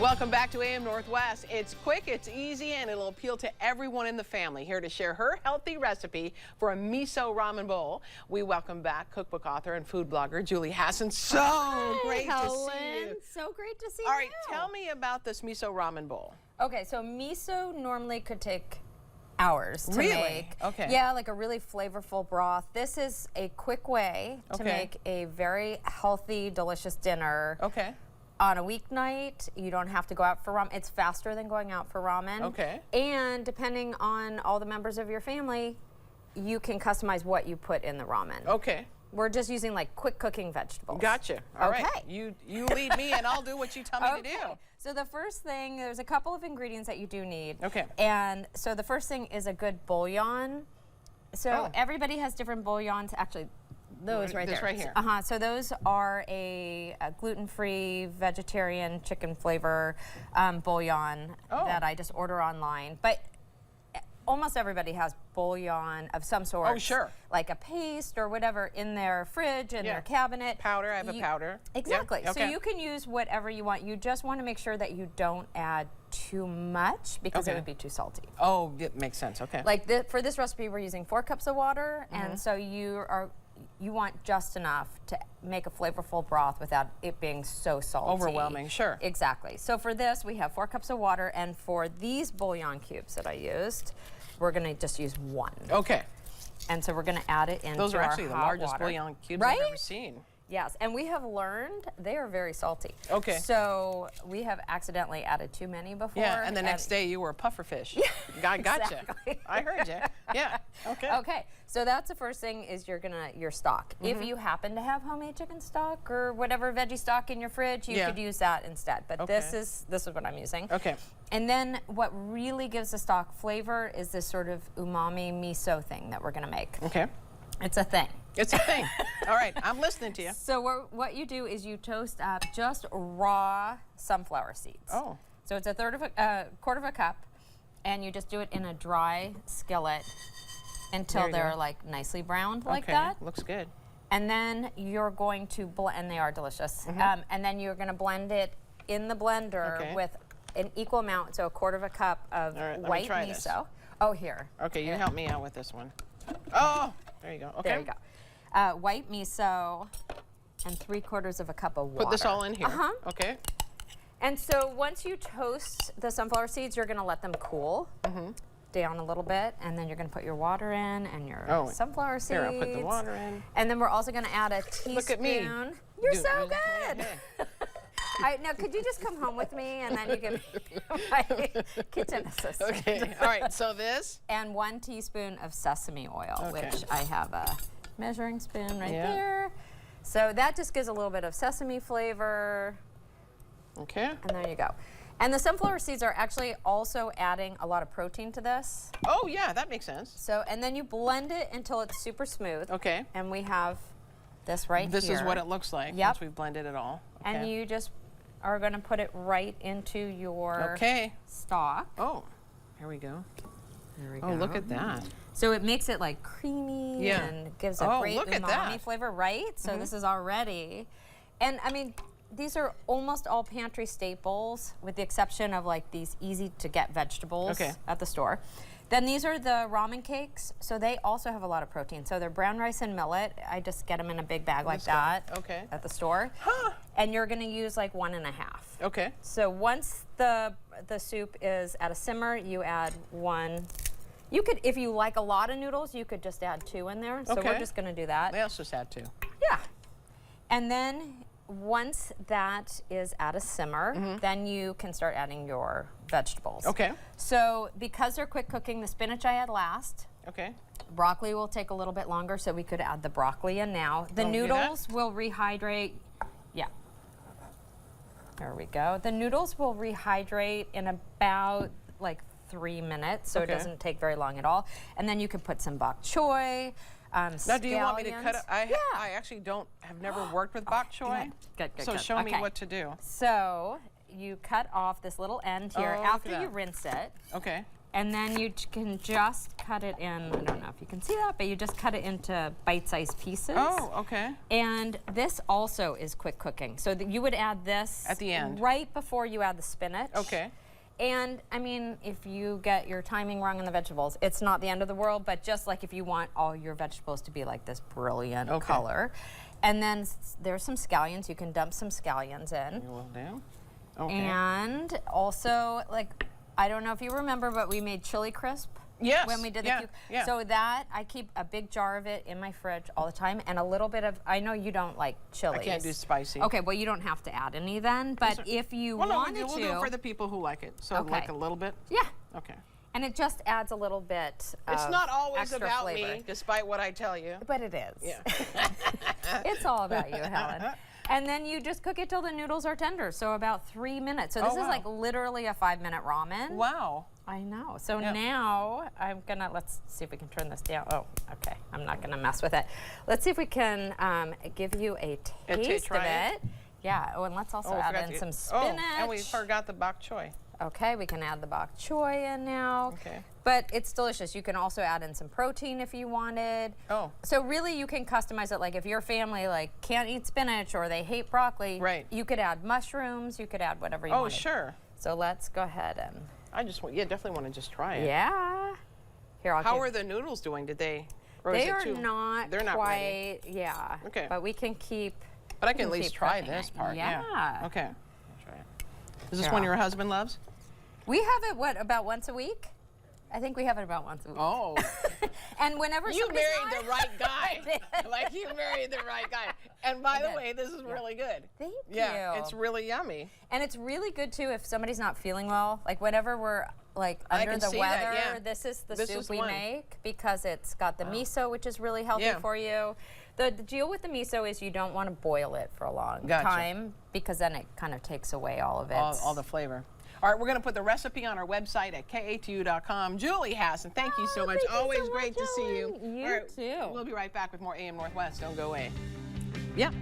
Welcome back to AM Northwest. It's quick, it's easy, and it'll appeal to everyone in the family. Here to share her healthy recipe for a miso ramen bowl, we welcome back cookbook author and food blogger Julie Hasson. So great to see you. So great to see you. All right, tell me about this miso ramen bowl. Okay, so miso normally could take hours to make. Okay. Yeah, like a really flavorful broth. This is a quick way to make a very healthy, delicious dinner. Okay. On a weeknight, you don't have to go out for ramen. It's faster than going out for ramen. Okay. And depending on all the members of your family, you can customize what you put in the ramen. Okay. We're just using like quick cooking vegetables. Gotcha. All right. Okay. You lead me and I'll do what you tell me to do. So the first thing, there's a couple of ingredients that you do need. Okay. And so the first thing is a good bouillon. So everybody has different bouillons. Actually, those right there. This right here. So those are a gluten-free, vegetarian chicken flavor bouillon that I just order online. But almost everybody has bouillon of some sort. Oh, sure. Like a paste or whatever in their fridge, in their cabinet. Powder, I have a powder. Exactly. Yep. Okay. So you can use whatever you want. You just want to make sure that you don't add too much because it would be too salty. Oh, it makes sense. Okay. Like for this recipe, we're using 4 cups of water, and so you want just enough to make a flavorful broth without it being so salty. Overwhelming, sure. Exactly. So for this, we have 4 cups of water, and for these bouillon cubes that I used, we're going to just use 1. Okay. And so we're going to add it into Those are our actually the hot largest water. bouillon cubes Right? I've ever seen. Yes, and we have learned they are very salty. Okay. So we have accidentally added too many before. Yeah, and the next day you were a puffer fish. I gotcha. Exactly. I heard you. Yeah. Okay. Okay, so that's the first thing is your stock. If you happen to have homemade chicken stock or whatever veggie stock in your fridge, you could use that instead. But this is what I'm using. Okay. And then what really gives the stock flavor is this sort of umami miso thing that we're gonna make. Okay. It's a thing. It's a thing. All right, I'm listening to you. So what you do is you toast up just raw sunflower seeds. Oh. So it's a quarter of a cup, and you just do it in a dry skillet until they're like nicely browned like that. Looks good. And then you're going to blend, and they are delicious. And then you're going to blend it in the blender with an equal amount, so a quarter of a cup of white miso. This. Oh, here. Okay, you help me out with this one. Oh, there you go. Okay. There you go. White miso and 3/4 of a cup of water. Put this all in here. Okay. And so once you toast the sunflower seeds, you're going to let them cool down a little bit, and then you're going to put your water in and your sunflower seeds. Here, I'll put the water in. And then we're also going to add a teaspoon. Look at me. You're so good. Now, could you just come home with me, and then you can be my kitchen assistant. Okay. All right. So this. And 1 teaspoon of sesame oil, which I have a measuring spoon right there. So that just gives a little bit of sesame flavor. Okay. And there you go. And the sunflower seeds are actually also adding a lot of protein to this. Oh, yeah, that makes sense. So, and then you blend it until it's super smooth. Okay. And we have this right here. This is what it looks like once we've blended it all. Okay. And you just are going to put it right into your stock. Oh, here we go. There we go. Oh, look at that. So it makes it like creamy and gives a great umami flavor, right? So this is already, and I mean, these are almost all pantry staples with the exception of like these easy to get vegetables at the store. Then these are the ramen cakes. So they also have a lot of protein. So they're brown rice and millet. I just get them in a big bag like that at the store. And you're gonna use like 1.5. Okay. So once the soup is at a simmer, you add 1. You could, if you like a lot of noodles, you could just add 2 in there. So we're just gonna do that. Let's just add 2. Yeah. And then once that is at a simmer, then you can start adding your vegetables. Okay. So because they're quick cooking, the spinach I add last. Okay. Broccoli will take a little bit longer, so we could add the broccoli in now. The noodles will rehydrate. Yeah. There we go. The noodles will rehydrate in about like 3 minutes, so it doesn't take very long at all. And then you could put some bok choy, now, do you want me to cut it? I actually have never worked with bok choy. Good. So show me what to do. So you cut off this little end here after you rinse it. Okay. And then you can just cut it in, I don't know if you can see that, but you just cut it into bite-sized pieces. Oh, okay. And this also is quick cooking. So you would add this at the end, right before you add the spinach. Okay. And I mean, if you get your timing wrong in the vegetables, it's not the end of the world, but just like if you want all your vegetables to be like this brilliant color. And then there's some scallions. You can dump some scallions in. You will do. Okay. And also, like, I don't know if you remember, but we made chili crisp. Yes. When we did the yeah. So that, I keep a big jar of it in my fridge all the time, and a little bit of, I know you don't like chilies. I can't do spicy. Okay, well, you don't have to add any then, but if you wanted to. We'll do it for the people who like it. So like a little bit? Yeah. Okay. And it just adds a little bit of It's not always extra about flavor. me, despite what I tell you. But it is. Yeah. It's all about you, Helen. And then you just cook it till the noodles are tender, so about 3 minutes. So this is like literally a 5-minute ramen. Wow. I know. So now I'm gonna, let's see if we can turn this down. Oh, okay. I'm not gonna mess with it. Let's see if we can give you a taste of it. Yeah. Oh, and let's also add in some spinach. Oh, and we forgot the bok choy. Okay, we can add the bok choy in now. Okay. But it's delicious. You can also add in some protein if you wanted. Oh. So really you can customize it. Like if your family like can't eat spinach or they hate broccoli, you could add mushrooms, you could add whatever you wanted. Oh, sure. So let's go ahead and. I just want, definitely want to just try it. Yeah. Here, How are the noodles doing? Did they? Or they is it are too, not they're not quite. ready. Yeah. Okay. But we can keep. But I can at least try this part. Yeah. Okay. I'll try it. Is this one your husband loves? We have it, what, about once a week? I think we have it about once a week. Oh. And whenever you married the right guy. Like you married the right guy. And by the way, this is really good. Thank you. Yeah, it's really yummy. And it's really good too if somebody's not feeling well. Like whenever we're like under the weather, this is the soup we make because it's got the miso, which is really healthy for you. The deal with the miso is you don't want to boil it for a long time because then it kind of takes away all of it. All the flavor. All right, we're going to put the recipe on our website at KATU.com. Julie Hasson, thank you so much. Always great to see you. You too. We'll be right back with more AM Northwest. Don't go away. Yeah.